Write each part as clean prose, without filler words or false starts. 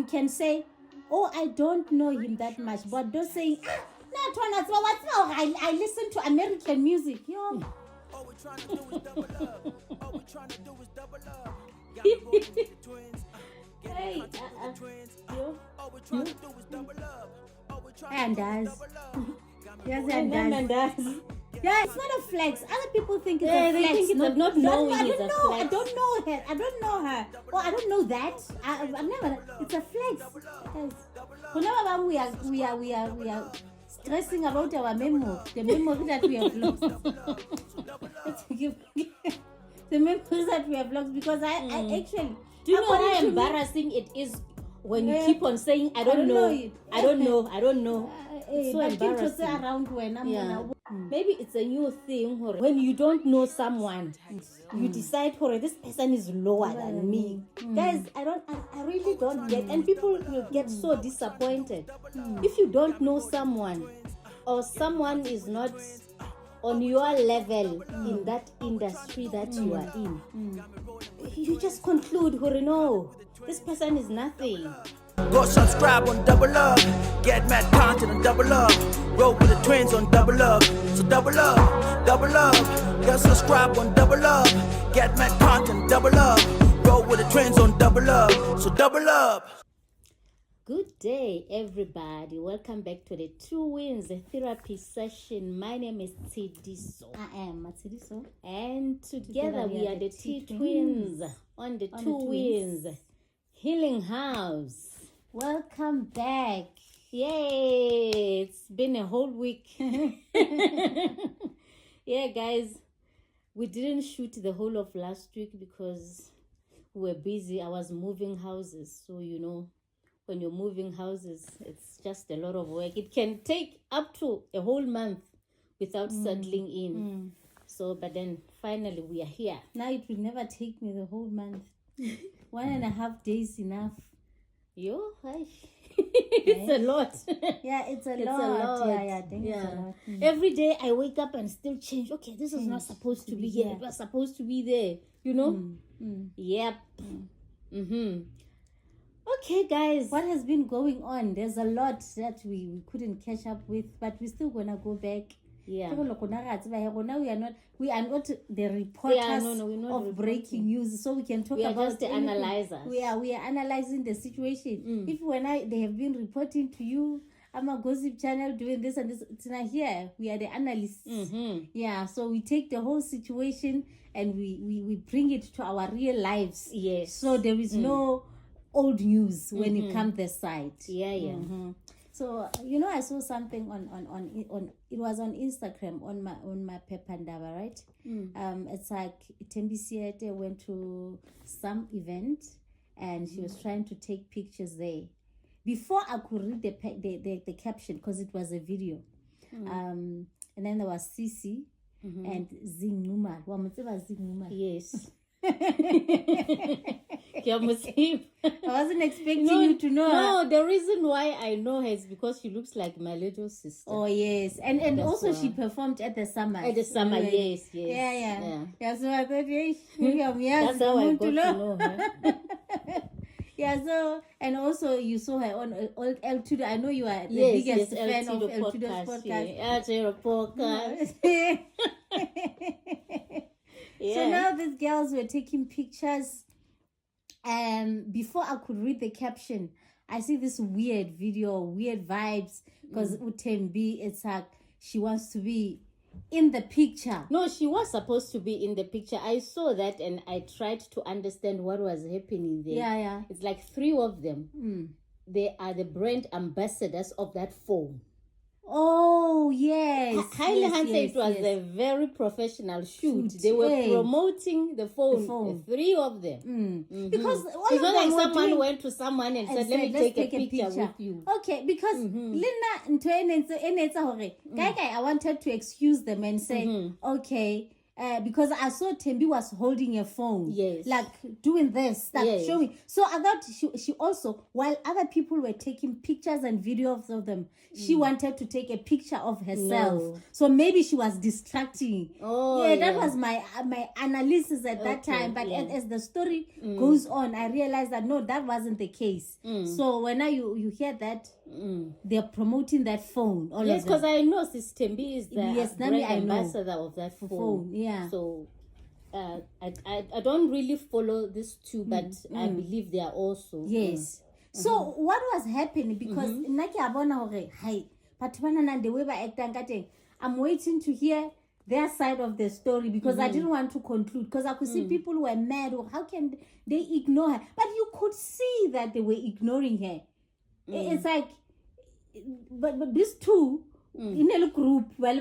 can say, oh, I don't know him that much, but don't saying, I listen to American music. Yo. All we're trying to do is double up. All we're trying to do is double up. Got me rolling with the twins. Hey, All we're trying to do is double up. All we're trying and to do is does. double up. Yes, and does. Yeah, it's not a flex. Other people think it's a they flex. think it's not knowing I is don't a know. flex. I don't know her. I don't know her. Oh, I don't know that. I've never. It's a flex. Guys, whenever we are stressing about our memory, the memory that we have lost. The memories that we have lost, because I actually. Do you know how embarrassing it is when you keep on saying, I don't know. I don't know. It's so embarrassing. Around when I'm Maybe it's a new thing when you don't know someone, you decide, this person is lower than me. Guys, I really don't get, and people will get so disappointed if you don't know someone or someone is not on your level in that industry that you are in. You just conclude, no, this person is nothing. Go subscribe on Double Up. Get mad content on Double Up. Roll with the twins on Double Up. So double up, double up. Go subscribe on Double Up. Get mad content Double Up. Roll with the twins on Double Up. So double up. Good day, everybody. Welcome back to the Two Wins therapy session. My name is Cici. I am Cici. And together we are the T-Twins on the Two Wins Healing House. Welcome back. Yay! It's been a whole week. Yeah, guys, we didn't shoot the whole of last week because we were busy. I was moving houses. So, when you're moving houses, it's just a lot of work. It can take up to a whole month without settling in. So, but then finally we are here. Now it will never take me the whole month. 1.5 days enough. It's a lot. Yeah, it's a lot. Yeah, I think it's a lot. Every day I wake up and still change. Okay, this is not supposed to be here. It was supposed to be there. Yep. Okay, guys. What has been going on? There's a lot that we couldn't catch up with, but we're still gonna go back. Yeah. We are not the reporters of breaking news, so we can talk about just the analyzers. We are analyzing the situation. If they have been reporting to you, I'm a gossip channel doing this and this, it's not here. We are the analysts. Yeah, so we take the whole situation and we bring it to our real lives. Yes. So there is no old news when it comes this side. Yeah. So I saw something on it was on Instagram on my Pepandaba, right? It's like Thembi Seete went to some event and she was trying to take pictures there. Before I could read the caption, because it was a video, and then there was Cici and Zee Nxumalo. Yes. I wasn't expecting you to know her. No, the reason why I know her is because she looks like my little sister. Oh yes, and also she performed at the summer. At the summer, yes. Yeah. So I thought, that's how I got to know her. Yeah. So and also you saw her on El Tudo. I know you are the biggest fan of El Tudo's podcast. Yeah. So now these girls were taking pictures. And before I could read the caption, I see this weird video, weird vibes, because Thembi, it's like she wants to be in the picture. No, she was supposed to be in the picture. I saw that and I tried to understand what was happening there. Yeah. It's like 3 of them. They are the brand ambassadors of that phone. Oh, yes. It was a very professional shoot. They were promoting the phone. The 3 of them. Because it's not like someone went to someone and said, let me take a picture with you. Okay, because Lina, I wanted to excuse them and say, okay, because I saw Thembi was holding a phone. Yes. Like doing this, like Yes. showing. So I thought she also, while other people were taking pictures and videos of them, she wanted to take a picture of herself. No. So maybe she was distracting. Oh, yeah, that was my analysis at that Okay, time. But yeah. as the story goes on, I realized that no, that wasn't the case. So when you hear that, they're promoting that phone. All Yes, of them. because I know Sis Thembi is the Yes, brand Nami, I know. ambassador of that phone. Yeah. So I don't really follow these two, but I believe they are also. Yes. So what was happening? Because nna ke a bona hore hi batho bana na the way ba actang ka teng, I'm waiting to hear their side of the story because I didn't want to conclude because I could see people who were mad or how can they ignore her, but you could see that they were ignoring her. It's like but these two in a group well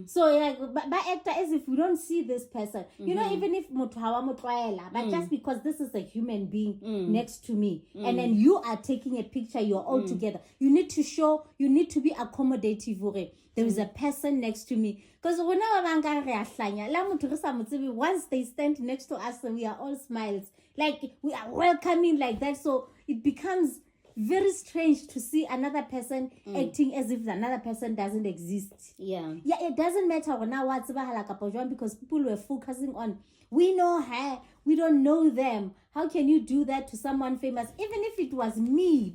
so yeah but act as if we don't see this person, you know, even if but just because this is a human being next to me and then you are taking a picture, you're all together, you need to show, you need to be accommodative. There is a person next to me because once they stand next to us we are all smiles, like we are welcoming like that, so it becomes very strange to see another person acting as if another person doesn't exist. Yeah, it doesn't matter now what's because people were focusing on, we know her, we don't know them. How can you do that to someone famous? Even if it was me,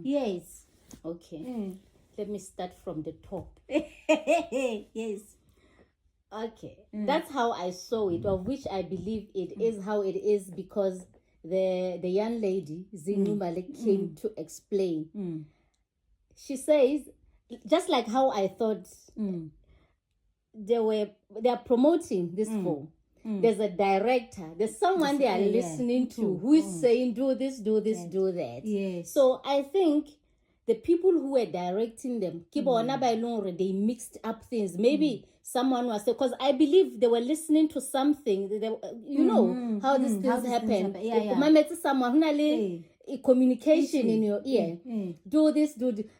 yes. Okay. Let me start from the top. Yes. Okay. That's how I saw it, of which I believe it is how it is because the young lady Zee Nxumalo came to explain. She says, just like how I thought they are promoting this phone. There's a director, there's someone they are listening to who is saying do this, do that. Yes. So I think the people who were directing them, they mixed up things. Maybe someone was, because I believe they were listening to something. You know how these things happen. Someone communication in your ear. Do this.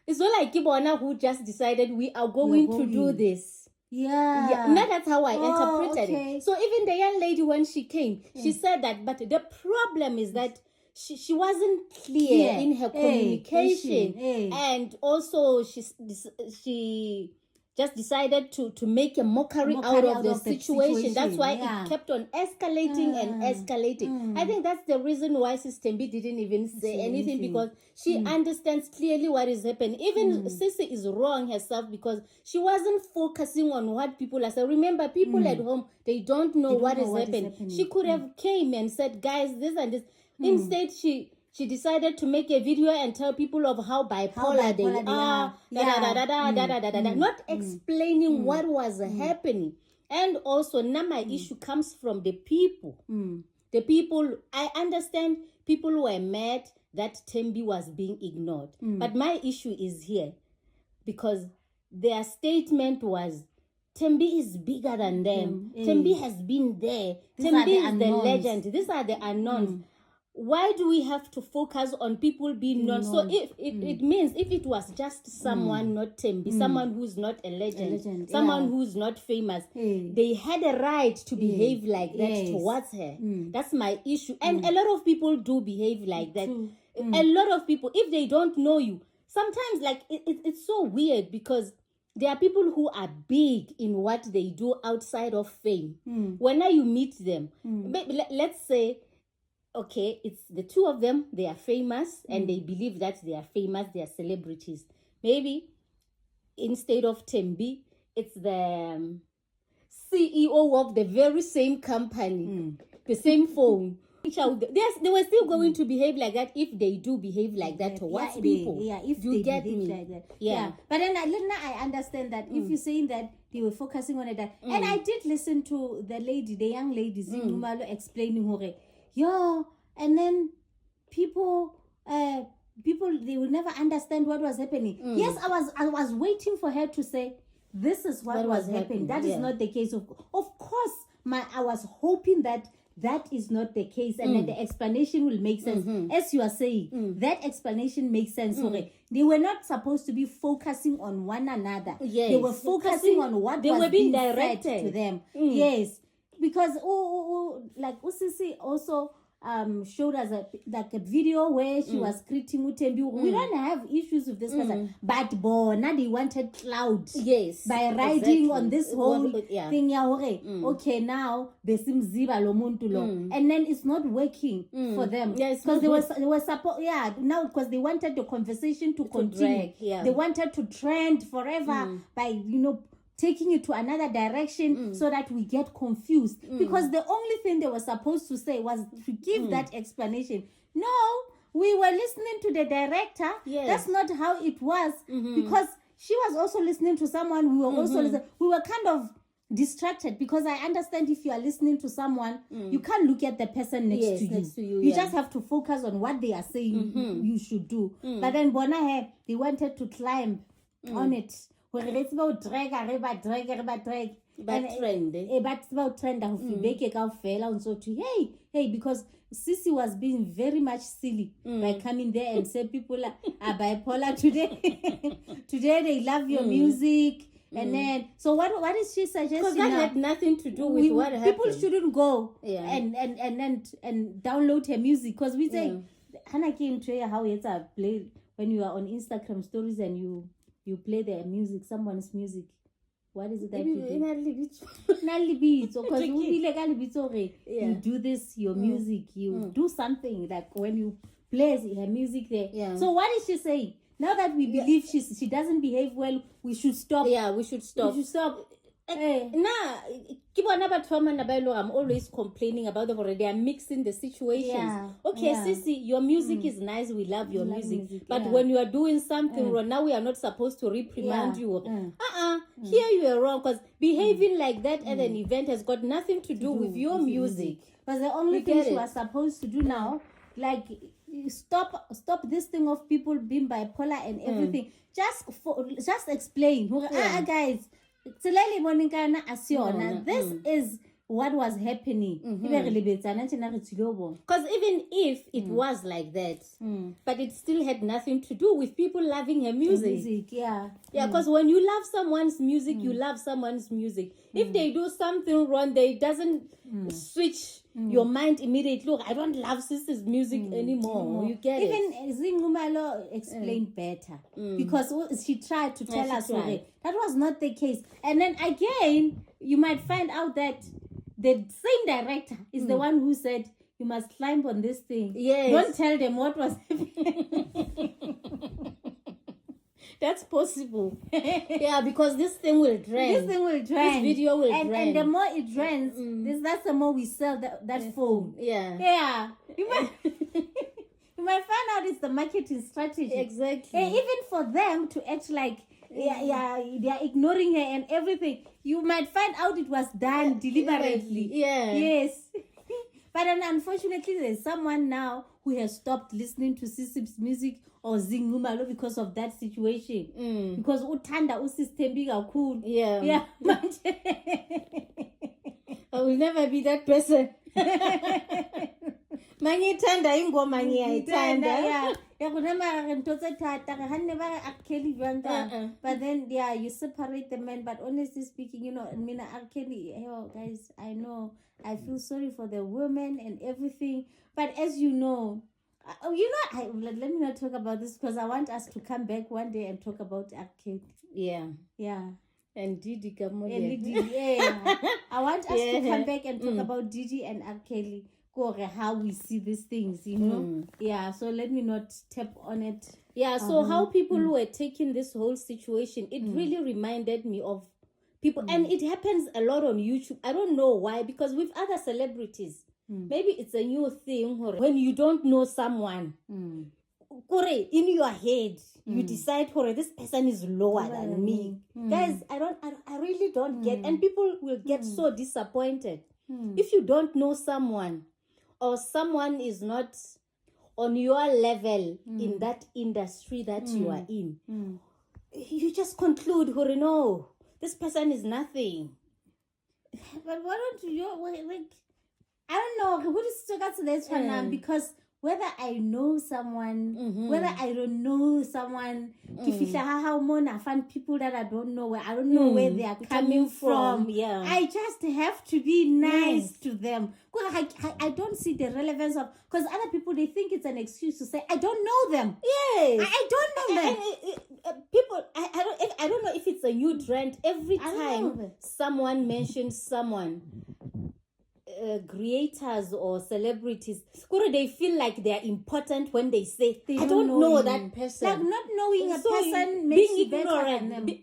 It's not like Kibona who just decided we are going to do this. Yeah. No, that's how I interpreted it. So even the young lady, when she came, she said that, but the problem is that she wasn't clear in her communication, and also she just decided to make a mockery out of the situation. That's why it kept on escalating and escalating. I think that's the reason why Sister Thembi didn't even say anything, because she understands clearly what is happening. Even Cici is wrong herself because she wasn't focusing on what people are saying. Remember, people at home, they don't know what is happening. She could have came and said, guys, this and this. Instead, she decided to make a video and tell people of how bipolar they are. Not explaining what was happening. And also, now my issue comes from the people. The people, I understand people were mad that Thembi was being ignored. But my issue is here because their statement was, Thembi is bigger than them. Thembi has been there. Thembi is the legend. These are the unknowns. Why do we have to focus on people being known? So if it means if it was just someone not Thembi, someone who's not a legend, someone who's not famous, they had a right to behave like that towards her. That's my issue. And a lot of people do behave like that. A lot of people, if they don't know you, sometimes like it's so weird because there are people who are big in what they do outside of fame. When you meet them, let's say, okay, it's the two of them, they are famous and they believe that they are famous, they are celebrities. Maybe instead of Thembi, it's the CEO of the very same company, the same phone. They were still going to behave like that if they do behave like that towards people. If you they get behave me? like that. But then I understand that if you're saying that they were focusing on it, and I did listen to the young lady Zee Nxumalo explaining her. And then people they will never understand what was happening. Yes, I was waiting for her to say this is what was happening. That is not the case. Of course, I was hoping that that is not the case, and then the explanation will make sense. As you are saying, that explanation makes sense. Okay, they were not supposed to be focusing on one another. Yes. They were focusing on what they was were being said directed to them. Yes, because like Cici also showed us a video where she was greeting Thembi. We don't have issues with this person, but now they wanted cloud. Yes, by riding exactly. on this whole thing. Okay, now besimziba lo muntu lo, and then it's not working for them. Yes, because they were support. Yeah, now because they wanted the conversation to continue. Drag, they wanted to trend forever by taking it to another direction so that we get confused. Because the only thing they were supposed to say was to give that explanation. No, we were listening to the director. Yes. That's not how it was. Because she was also listening to someone. We were also listening. We were kind of distracted, because I understand if you are listening to someone, you can't look at the person next to you. You just have to focus on what they are saying you should do. But then Bona, they wanted to climb on it. But trend and so to hey, because Cici was being very much silly by coming there and say people are bipolar today. Today they love your music. And then, so what is she suggesting? Because that had nothing to do with what happened. People shouldn't go and download her music, because we say Hannah came to how it's a play when you are on Instagram stories and you play their music, someone's music. What is it that you do? You do this, your music, you do something like when you play her music there. Yeah. So what is she saying? Now that we believe she doesn't behave well, we should stop. Yeah, we should stop. I'm always complaining about them already. I'm mixing the situations. Cici, your music is nice. We love your music. But when you are doing something wrong, now we are not supposed to reprimand you. Here you are wrong, because behaving like that at an event has got nothing to do with your music. But the only thing she was supposed to do now, like, stop this thing of people being bipolar and everything. Just explain. Guys, this is what was happening. Because even if it was like that, but it still had nothing to do with people loving her music. Because when you love someone's music, you love someone's music. If they do something wrong, they doesn't switch your mind immediately. Look, I don't love Cici's music anymore. You get even Zee Nxumalo explained better, because she tried to tell us that was not the case. And then again, you might find out that the same director is the one who said you must climb on this thing. Yes. Don't tell them what was happening. That's possible. Because this thing will trend. This video will trend. And the more it trends, that's the more we sell that phone. Yeah. You might find out it's the marketing strategy. Exactly. And even for them to act like they are ignoring her and everything, you might find out it was done deliberately. Yes. But then unfortunately, there's someone now who has stopped listening to Cici's music or Zee Nxumalo because of that situation. Because uthanda usis Thembi kakhulu. Yeah. I will never be that person. Mangithanda ingoma ngiyayithanda. But then you separate the men. But honestly speaking, Mina Kelly, guys, I know I feel sorry for the women and everything, but as you know, let me not talk about this, because I want us to come back one day and talk about Kelly. And Didi I want us to come back and talk about Didi and Kelly, how we see these things, so let me not tap on it. So how people were taking this whole situation, it really reminded me of people, and it happens a lot on YouTube. I don't know why, because with other celebrities, maybe it's a new thing when you don't know someone. In your head, you decide, this person is lower than me. Guys, I really don't get, and people will get so disappointed if you don't know someone, or someone is not on your level in that industry that you are in. You just conclude, no, this person is nothing. But why don't you, I don't know who is to this one because whether I know someone, whether I don't know someone, I find people that I don't know where where they are coming from. Yeah, I just have to be nice to them. I don't see the relevance of because other people they think it's an excuse to say I don't know them. Yes, I don't know them. People, I don't know if it's a new trend. Every time someone mentions someone. Creators or celebrities, they feel like they are important when they say I don't know that person. Like not knowing a person being ignorant.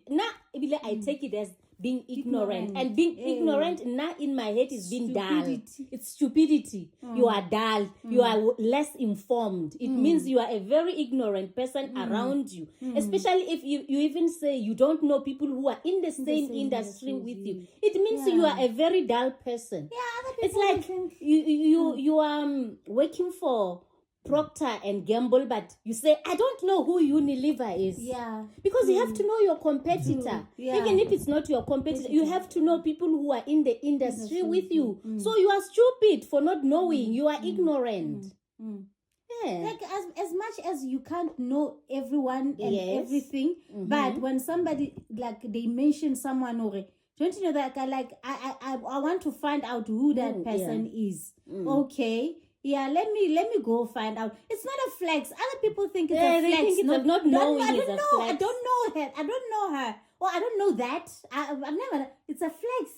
I take it as being ignorant. And being ignorant now in my head is being dull. It's stupidity. You are dull. You are less informed. It means you are a very ignorant person around you. Especially if you even say you don't know people who are in the same industry with you. It means you are a very dull person. Yeah, it's like you are working for Procter and Gamble, but you say, I don't know who Unilever is. Yeah. Because you have to know your competitor. Yeah. Even if it's not your competitor, you have to know people who are in the industry with you. So you are stupid for not knowing. You are ignorant. Yeah. Like as much as you can't know everyone and everything, but when somebody, like they mention someone or don't you know that I want to find out who that person is. Okay. Yeah, let me go find out. It's not a flex. Other people think it's a flex. Think it's not knowing I is don't a know. flex. I don't know her. I don't know her. Or I don't know that. I've never. It's a flex,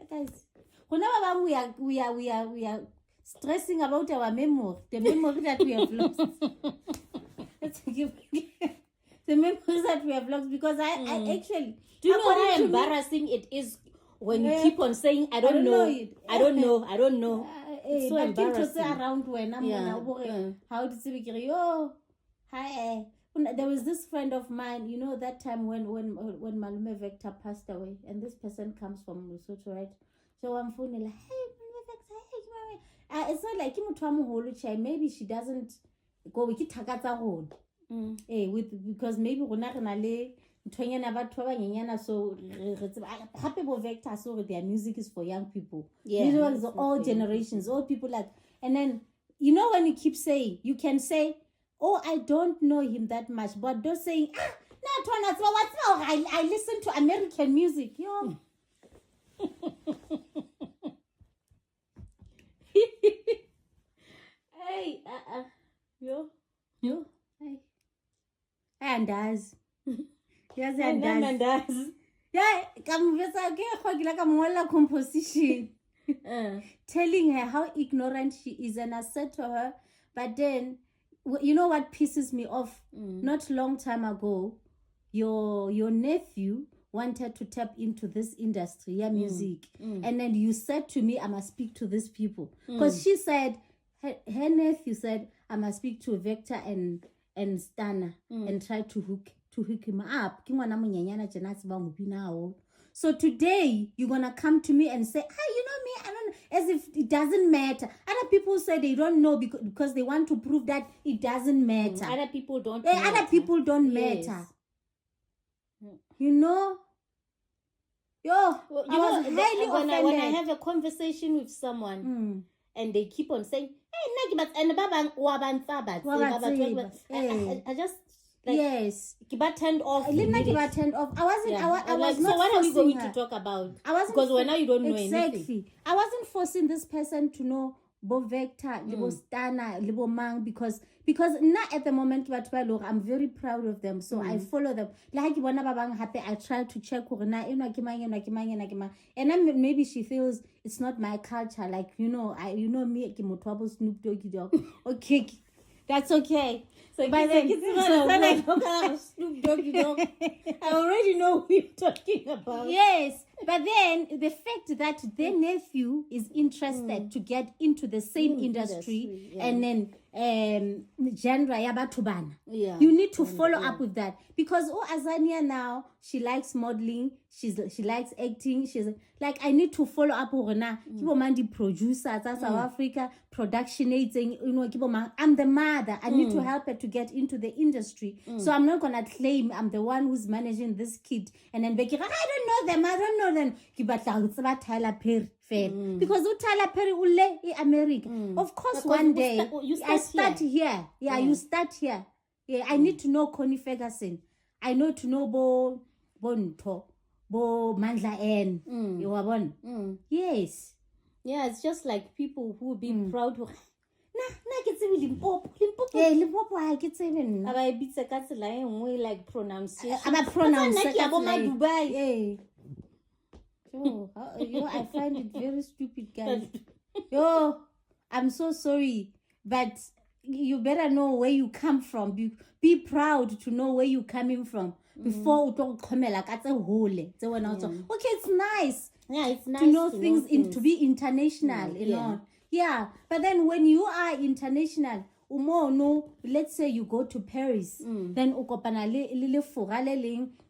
guys. Whenever we are stressing about our memory, the memory that we have lost. The memories that we have lost because I actually. Do you know how embarrassing it is when you keep on saying I don't know. I don't know. It's so embarrassing. Around when how did you oh hi there was this friend of mine, you know, that time when Malume Vector passed away, and this person comes from Lesotho, right? So I'm phoning like, hey Malume Vector, hey, it's not like maybe she doesn't go with because maybe so their music is for young people. Yeah, all generations, all people like. And then you know when you keep saying, you can say, oh, I don't know him that much, but don't saying I listen to American music. Yo. Hey, yo, hey, and does. Yes, and does. Yeah, composition. Telling her how ignorant she is, and I said to her, but then, you know what pisses me off? Not long time ago, your nephew wanted to tap into this industry, music, and then you said to me, I must speak to these people, because she said, her nephew said, I must speak to Vector and Stana and try to hook him up. So today you're gonna come to me and say, you know me, I don't know, as if it doesn't matter. Other people say they don't know because they want to prove that it doesn't matter. Other people don't matter. You know? I was highly offended. When I have a conversation with someone and they keep on saying, hey, I just like, yes, turned off. I was not. So what are we going her. to talk about? Because when now you don't know anything. I wasn't forcing this person to know Bo Vector, Libo Stana, Libo Mang because not at the moment, but I'm very proud of them. So I follow them. Like when I'm happy, I try to check and then maybe she feels it's not my culture. Like me, Snoop Doggy Dog. Okay, that's okay. So by then, Snoop Doggy Dog. I already know who you're talking about. Yes, but then the fact that their nephew is interested to get into the same industry and then genre yabatubana. Yeah, you need to follow up with that because Azania now she likes modeling. She likes acting. She's like, I need to follow up with her. Mandi producer, South Africa production agent. I'm the mother. I need to help her to get into the industry. So I'm not gonna claim I'm the one who's managing this kid and then Becky, I don't know them. no, then Tyler Perry fan. Because Tyler Perry ule America. Of course, Because one day I start start here. Yeah, you start here. Yeah, I need to know Connie Ferguson. I know to know Bo Mandla N. You are one. Yes. Yeah, it's just like people who be proud of. Nah, get Limpopo. Yeah, Limpopo, I get even. Aba ibitse ka tsela e nngwe like pronunciation. Aba pronounce like ya bo ma Dubai. Yeah. Yo, I find it very stupid, guys. Yo, I'm so sorry, but you better know where you come from. Be proud to know where you're coming from before you don't come like at a hole. Okay, it's nice. Yeah, it's nice to know things. To be international, you know. Yeah, but then when you are international, let's say you go to Paris, then ukopana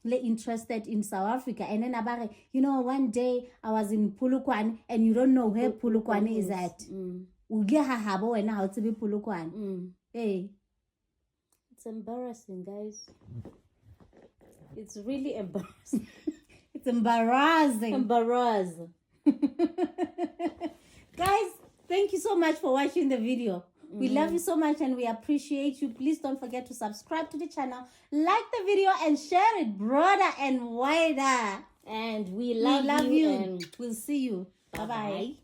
le interested in South Africa, and then abare, one day I was in Polokwane, and you don't know where Polokwane is at. Hey, it's embarrassing, guys. It's really embarrassing. It's embarrassing. Embarrassing. Guys, thank you so much for watching the video. We love you so much and we appreciate you. Please don't forget to subscribe to the channel, like the video, and share it broader and wider. And we love you. And we'll see you. Bye-bye.